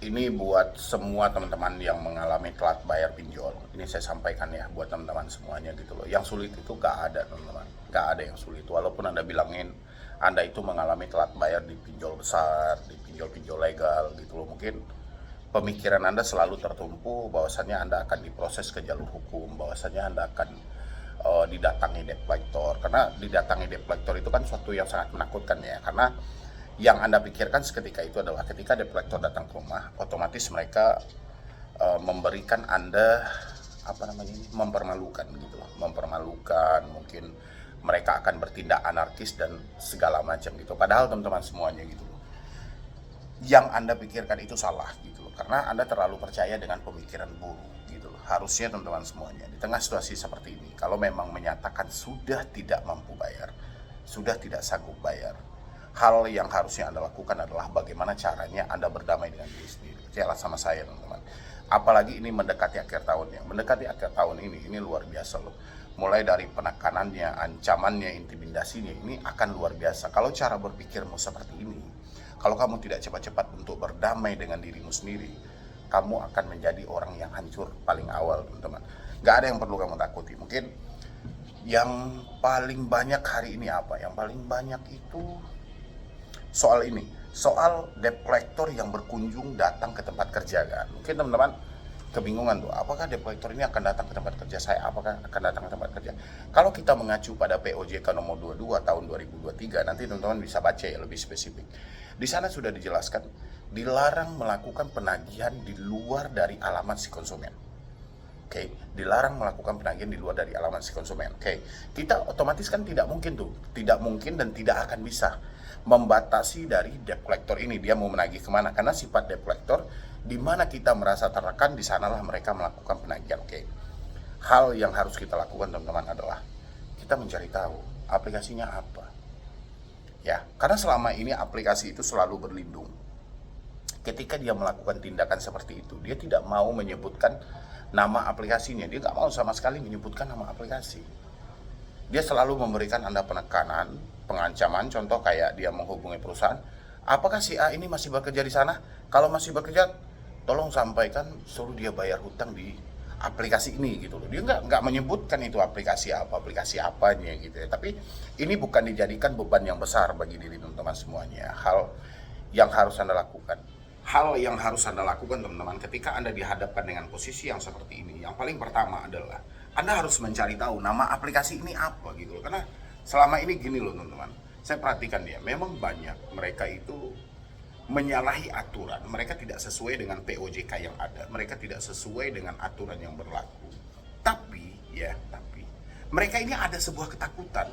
Ini buat semua teman-teman yang mengalami telat bayar pinjol. Ini saya sampaikan ya buat teman-teman semuanya gitu loh. Yang sulit itu gak ada teman-teman. Gak ada yang sulit. Walaupun Anda bilangin Anda itu mengalami telat bayar di pinjol besar, di pinjol-pinjol legal gitu loh. Mungkin pemikiran Anda selalu tertumpu bahwasannya Anda akan diproses ke jalur hukum, bahwasannya Anda akan didatangi debt collector. Karena didatangi debt collector itu kan suatu yang sangat menakutkan ya. Karena yang Anda pikirkan seketika itu adalah ketika debt collector datang ke rumah, otomatis mereka memberikan Anda apa namanya ini, mempermalukan gitu loh, mempermalukan, mungkin mereka akan bertindak anarkis dan segala macam gitu. Padahal teman-teman semuanya gitu loh, yang Anda pikirkan itu salah gitu loh, karena Anda terlalu percaya dengan pemikiran buruk gitu loh. Harusnya teman-teman semuanya di tengah situasi seperti ini, kalau memang menyatakan sudah tidak mampu bayar, sudah tidak sanggup bayar, hal yang harusnya Anda lakukan adalah bagaimana caranya Anda berdamai dengan diri sendiri. Percayalah sama saya teman-teman. Apalagi ini mendekati akhir tahun ya. Mendekati akhir tahun ini luar biasa loh. Mulai dari penekanannya, ancamannya, intimidasinya, ini akan luar biasa. Kalau cara berpikirmu seperti ini, kalau kamu tidak cepat-cepat untuk berdamai dengan dirimu sendiri, kamu akan menjadi orang yang hancur paling awal teman-teman. Gak ada yang perlu kamu takuti. Mungkin yang paling banyak hari ini apa? Yang paling banyak itu soal ini, soal debt collector yang berkunjung datang ke tempat kerja kan. Mungkin teman-teman kebingungan tuh, apakah debt collector ini akan datang ke tempat kerja saya, apakah akan datang ke tempat kerja. Kalau kita mengacu pada POJK nomor 22 tahun 2023, nanti teman-teman bisa baca ya lebih spesifik. Di sana sudah dijelaskan, dilarang melakukan penagihan di luar dari alamat si konsumen. Oke, dilarang melakukan penagihan di luar dari alamat si konsumen. Oke, kita otomatis kan tidak mungkin tuh, tidak mungkin dan tidak akan bisa membatasi dari debt collector ini dia mau menagih kemana, karena sifat debt collector di mana kita merasa tertekan, di sanalah mereka melakukan penagihan. Oke, hal yang harus kita lakukan teman-teman adalah kita mencari tahu aplikasinya apa ya, karena selama ini aplikasi itu selalu berlindung. Ketika dia melakukan tindakan seperti itu, dia tidak mau menyebutkan nama aplikasinya, dia nggak mau sama sekali menyebutkan nama aplikasi. Dia selalu memberikan Anda penekanan, pengancaman, contoh kayak dia menghubungi perusahaan, apakah si A ini masih bekerja di sana? Kalau masih bekerja, tolong sampaikan suruh dia bayar hutang di aplikasi ini gitu loh. Dia nggak menyebutkan itu aplikasi apanya gitu ya. Tapi ini bukan dijadikan beban yang besar bagi diri teman-teman semuanya. Hal yang harus Anda lakukan, teman-teman, ketika Anda dihadapkan dengan posisi yang seperti ini, yang paling pertama adalah Anda harus mencari tahu nama aplikasi ini apa gitu loh. Karena selama ini gini loh teman-teman, saya perhatikan ya, memang banyak mereka itu menyalahi aturan, mereka tidak sesuai dengan POJK yang ada, mereka tidak sesuai dengan aturan yang berlaku. Tapi mereka ini ada sebuah ketakutan.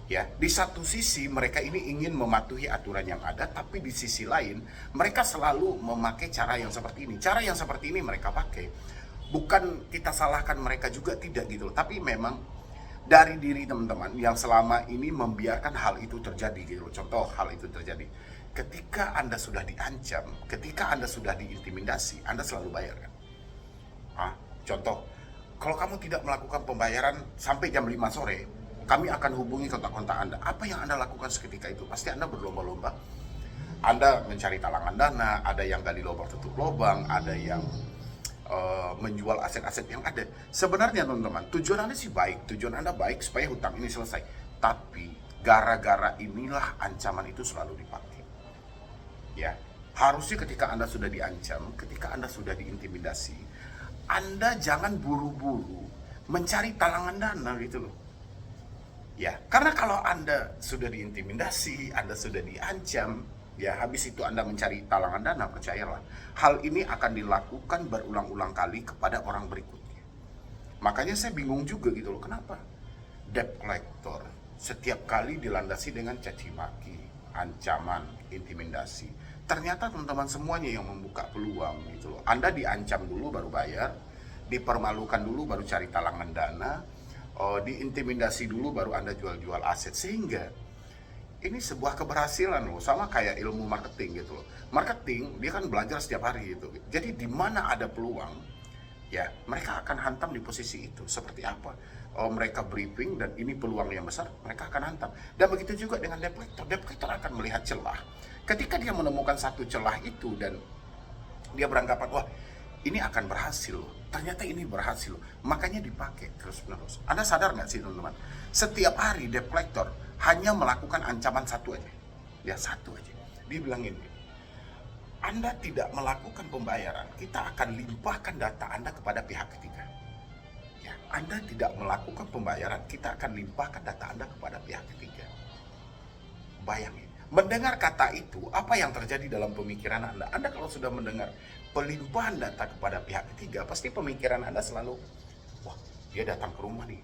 Ya, di satu sisi mereka ini ingin mematuhi aturan yang ada, tapi di sisi lain mereka selalu memakai cara yang seperti ini. Cara yang seperti ini mereka pakai. Bukan kita salahkan mereka juga, tidak gitu. Tapi memang dari diri teman-teman yang selama ini membiarkan hal itu terjadi gitu. Contoh hal itu terjadi. Ketika Anda sudah diancam, ketika Anda sudah diintimidasi, Anda selalu bayar kan? Contoh, kalau kamu tidak melakukan pembayaran sampai jam 5 sore, kami akan hubungi kontak-kontak Anda. Apa yang Anda lakukan seketika itu? Pasti Anda berlomba-lomba. Anda mencari talangan dana, ada yang gali lubang tutup lubang, ada yang menjual aset-aset yang ada. Sebenarnya teman-teman, tujuan Anda sih baik, tujuan Anda baik supaya hutang ini selesai. Tapi gara-gara inilah ancaman itu selalu dipakai. Ya, harusnya ketika Anda sudah diancam, ketika Anda sudah diintimidasi, Anda jangan buru-buru mencari talangan dana gitu loh. Ya, karena kalau Anda sudah diintimidasi, Anda sudah diancam, ya habis itu Anda mencari talangan dana, percayalah, hal ini akan dilakukan berulang-ulang kali kepada orang berikutnya. Makanya saya bingung juga gitu loh, kenapa debt collector setiap kali dilandasi dengan caci maki, ancaman, intimidasi. Ternyata teman-teman semuanya yang membuka peluang gitu loh. Anda diancam dulu baru bayar, dipermalukan dulu baru cari talangan dana, diintimidasi dulu baru Anda jual-jual aset. Sehingga ini sebuah keberhasilan loh, sama kayak ilmu marketing gitu loh. Marketing dia kan belajar setiap hari gitu. Jadi di mana ada peluang, ya mereka akan hantam di posisi itu. Seperti apa? Mereka briefing dan ini peluang yang besar, mereka akan hantam. Dan begitu juga dengan debt collector. Debt collector akan melihat celah. Ketika dia menemukan satu celah itu dan Dia beranggapan, wah ini akan berhasil loh. Ternyata ini berhasil loh. Makanya dipakai terus-menerus. Anda sadar nggak sih teman-teman? Setiap hari debt collector hanya melakukan ancaman satu aja. Ya satu aja. Dia bilang ini, Anda tidak melakukan pembayaran, kita akan limpahkan data Anda kepada pihak ketiga. Ya, Anda tidak melakukan pembayaran, kita akan limpahkan data Anda kepada pihak ketiga. Bayangin, mendengar kata itu, apa yang terjadi dalam pemikiran Anda? Anda kalau sudah mendengar pelimpahan data kepada pihak ketiga, pasti pemikiran Anda selalu, wah dia datang ke rumah nih,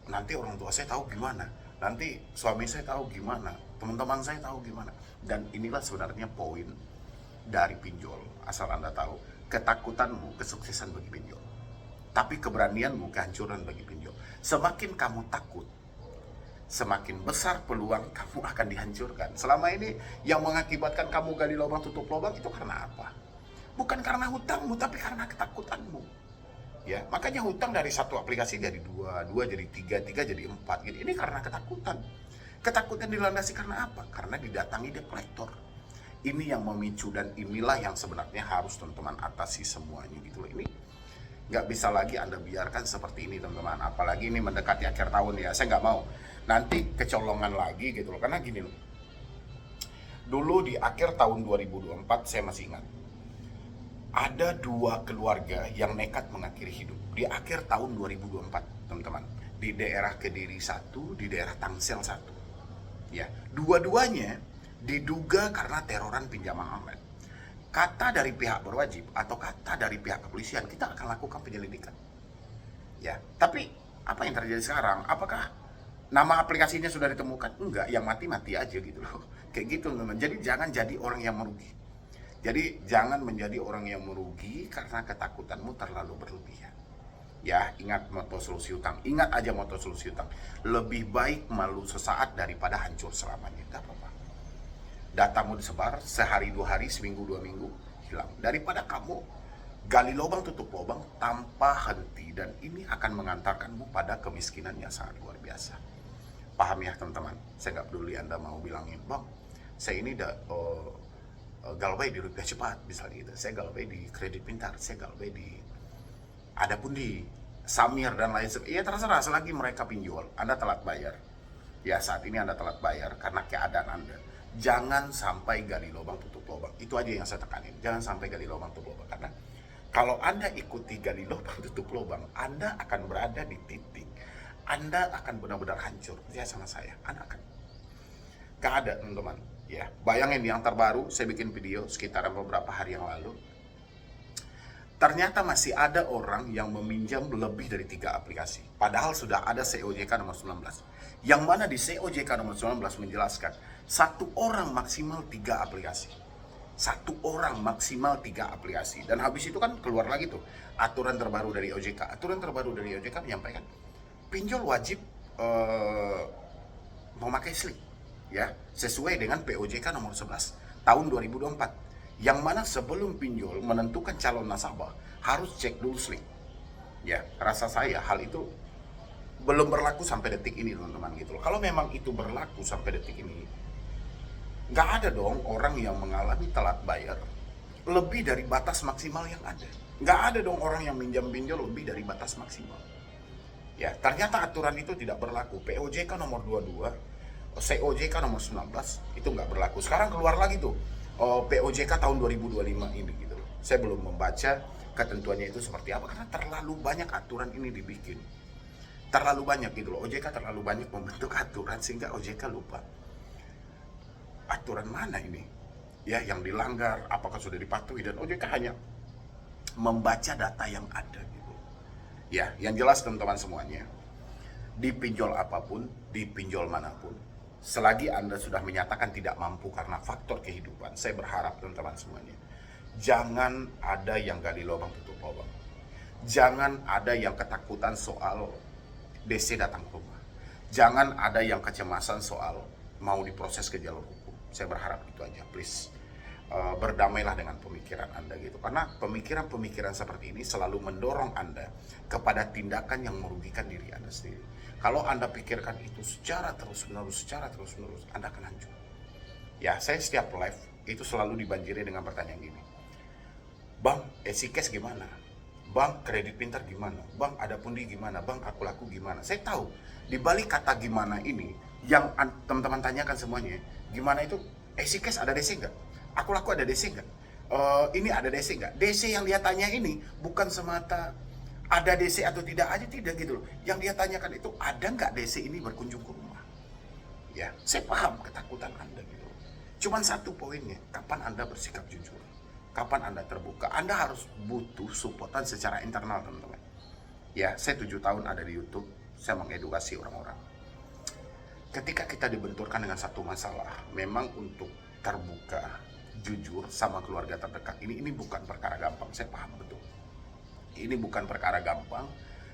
nanti orang tua saya tahu gimana, nanti suami saya tahu gimana, teman-teman saya tahu gimana. Dan inilah sebenarnya poin dari pinjol. Asal Anda tahu, ketakutanmu kesuksesan bagi pinjol, tapi keberanianmu kehancuran bagi pinjol. Semakin kamu takut, semakin besar peluang kamu akan dihancurkan. Selama ini yang mengakibatkan kamu gali lubang tutup lubang itu karena apa? Bukan karena hutangmu, tapi karena ketakutanmu. Ya, makanya hutang dari satu aplikasi jadi dua, dua jadi tiga, tiga jadi empat. Gitu. Ini karena ketakutan. Ketakutan dilandasi karena apa? Karena didatangi debt collector. Ini yang memicu, dan inilah yang sebenarnya harus teman-teman atasi semuanya gitu loh. Ini nggak bisa lagi Anda biarkan seperti ini teman-teman. Apalagi ini mendekati akhir tahun ya. Saya nggak mau nanti kecolongan lagi gitu loh. Karena gini loh. Dulu di akhir tahun 2024 saya masih ingat. Ada dua keluarga yang nekat mengakhiri hidup di akhir tahun 2024 teman-teman. Di daerah Kediri 1, di daerah Tangsel 1. Ya, dua-duanya diduga karena teroran pinjaman online. Kata dari pihak berwajib atau kata dari pihak kepolisian, kita akan lakukan penyelidikan. Ya, tapi apa yang terjadi sekarang? Apakah nama aplikasinya sudah ditemukan? Enggak, yang mati-mati aja gitu loh. Kayak gitu teman-teman. Jadi jangan jadi orang yang merugi. Jadi jangan menjadi orang yang merugi karena ketakutanmu terlalu berlebihan. Ya, ingat moto solusi utang. Ingat aja moto solusi utang. Lebih baik malu sesaat daripada hancur selamanya. Gak apa-apa. Datamu disebar sehari, 2 hari, seminggu, 2 minggu, hilang. Daripada kamu gali lubang tutup lubang tanpa henti. Dan ini akan mengantarkanmu pada kemiskinan yang sangat luar biasa. Paham ya teman-teman? Saya gak peduli Anda mau bilangin, bang, saya ini galbay di rupiah cepat misalnya gitu. Saya galbay di kredit pintar. Saya galbay di adapun di Samir dan lain sebagainya, ya terserah selagi mereka pinjol. Anda telat bayar. Ya saat ini Anda telat bayar karena keadaan Anda. Jangan sampai gali lubang tutup lubang. Itu aja yang saya tekanin. Jangan sampai gali lubang tutup lubang. Karena kalau Anda ikuti gali lubang tutup lubang, Anda akan berada di titik Anda akan benar-benar hancur. Ya sama saya, Anda akan gak ada teman-teman. Ya, bayangin yang terbaru saya bikin video sekitar beberapa hari yang lalu. Ternyata masih ada orang yang meminjam lebih dari 3 aplikasi. Padahal sudah ada COJK nomor 19. Yang mana di COJK nomor 19 menjelaskan, satu orang maksimal 3 aplikasi. Satu orang maksimal 3 aplikasi. Dan habis itu kan keluar lagi tuh aturan terbaru dari OJK. Aturan terbaru dari OJK menyampaikan, pinjol wajib memakai slip. Ya, sesuai dengan POJK nomor 11 tahun 2024. Yang mana sebelum pinjol menentukan calon nasabah harus cek dulu slip. Ya, rasa saya hal itu belum berlaku sampai detik ini teman-teman gitu loh. Kalau memang itu berlaku sampai detik ini, nggak ada dong orang yang mengalami telat bayar lebih dari batas maksimal yang ada. Nggak ada dong orang yang minjam pinjol lebih dari batas maksimal. Ya, ternyata aturan itu tidak berlaku. POJK nomor 22, COJK nomor 19 itu nggak berlaku. Sekarang keluar lagi tuh POJK tahun 2025 ini gitu loh. Saya belum membaca ketentuannya itu seperti apa karena terlalu banyak aturan ini dibikin. Terlalu banyak gitu loh. OJK terlalu banyak membentuk aturan sehingga OJK lupa aturan mana ini ya yang dilanggar, apakah sudah dipatuhi, dan OJK hanya membaca data yang ada gitu. Ya, yang jelas teman-teman semuanya, di pinjol apapun, di pinjol manapun, selagi Anda sudah menyatakan tidak mampu karena faktor kehidupan, saya berharap teman-teman semuanya, jangan ada yang gali lubang tutup lubang. Jangan ada yang ketakutan soal DC datang ke rumah. Jangan ada yang kecemasan soal mau diproses ke jalur hukum. Saya berharap itu aja, please. Berdamailah dengan pemikiran Anda gitu. Karena pemikiran-pemikiran seperti ini selalu mendorong Anda kepada tindakan yang merugikan diri Anda sendiri. Kalau Anda pikirkan itu secara terus-menerus, Anda akan hancur. Ya, saya setiap live itu selalu dibanjiri dengan pertanyaan gini. Bang, Esikes gimana? Bang, kredit pintar gimana? Bang, ada pundi gimana? Bang, aku laku gimana? Saya tahu di balik kata gimana ini yang teman-teman tanyakan semuanya, gimana itu Esikes ada DC nggak? Aku laku ada DC nggak? Ini ada DC nggak? DC yang dia tanya ini bukan semata ada DC atau tidak aja, tidak gitu loh. Yang dia tanyakan itu ada nggak DC ini berkunjung ke rumah? Ya, saya paham ketakutan Anda gitu. Cuman satu poinnya, kapan Anda bersikap jujur? Kapan Anda terbuka? Anda harus butuh supportan secara internal, teman-teman. Ya, saya 7 tahun ada di YouTube, saya mengedukasi orang-orang. Ketika kita dibenturkan dengan satu masalah, memang untuk terbuka, jujur sama keluarga terdekat, ini bukan perkara gampang, saya paham betul. Ini bukan perkara gampang,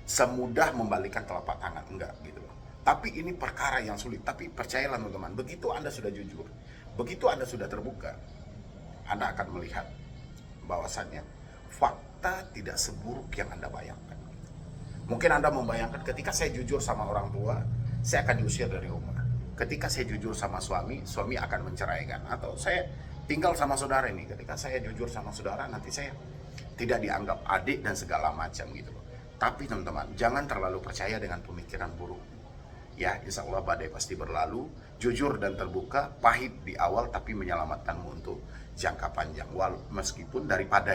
semudah membalikkan telapak tangan, enggak gitu loh. Tapi ini perkara yang sulit, tapi percayalah teman-teman, begitu Anda sudah jujur, begitu Anda sudah terbuka, Anda akan melihat bahwasannya fakta tidak seburuk yang Anda bayangkan. Mungkin Anda membayangkan ketika saya jujur sama orang tua, saya akan diusir dari rumah. Ketika saya jujur sama suami, suami akan menceraikan. Atau saya tinggal sama saudara ini, ketika saya jujur sama saudara, nanti saya tidak dianggap adik dan segala macam gitu loh. Tapi teman-teman, jangan terlalu percaya dengan pemikiran buruk. Ya, insya Allah badai pasti berlalu. Jujur dan terbuka, pahit di awal tapi menyelamatkanmu untuk jangka panjang. Meskipun daripada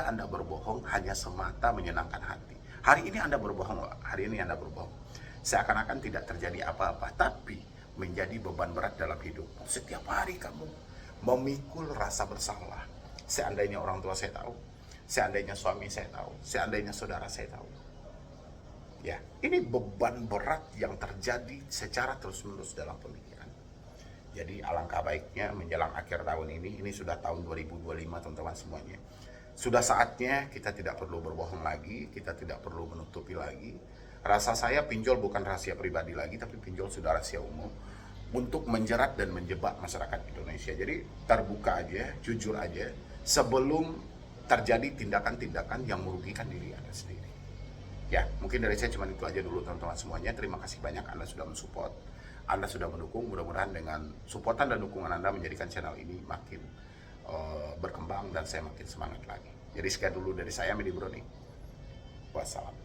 Anda berbohong hanya semata menyenangkan hati. Hari ini Anda berbohong, hari ini Anda berbohong, seakan-akan tidak terjadi apa-apa, tapi menjadi beban berat dalam hidup. Setiap hari kamu memikul rasa bersalah. Seandainya orang tua saya tahu, seandainya suami saya tahu, seandainya saudara saya tahu. Ya, ini beban berat yang terjadi secara terus-menerus dalam pemikiran. Jadi alangkah baiknya menjelang akhir tahun ini sudah tahun 2025 teman-teman semuanya. Sudah saatnya kita tidak perlu berbohong lagi, kita tidak perlu menutupi lagi. Rasa saya pinjol bukan rahasia pribadi lagi, tapi pinjol sudah rahasia umum untuk menjerat dan menjebak masyarakat Indonesia. Jadi terbuka aja, jujur aja, sebelum terjadi tindakan-tindakan yang merugikan diri Anda sendiri. Ya, mungkin dari saya cuma itu aja dulu teman-teman semuanya. Terima kasih banyak Anda sudah mensupport, Anda sudah mendukung. Mudah-mudahan dengan supportan dan dukungan Anda menjadikan channel ini makin berkembang dan saya makin semangat lagi. Jadi sekian dulu dari saya, Medi Broni. Wassalam.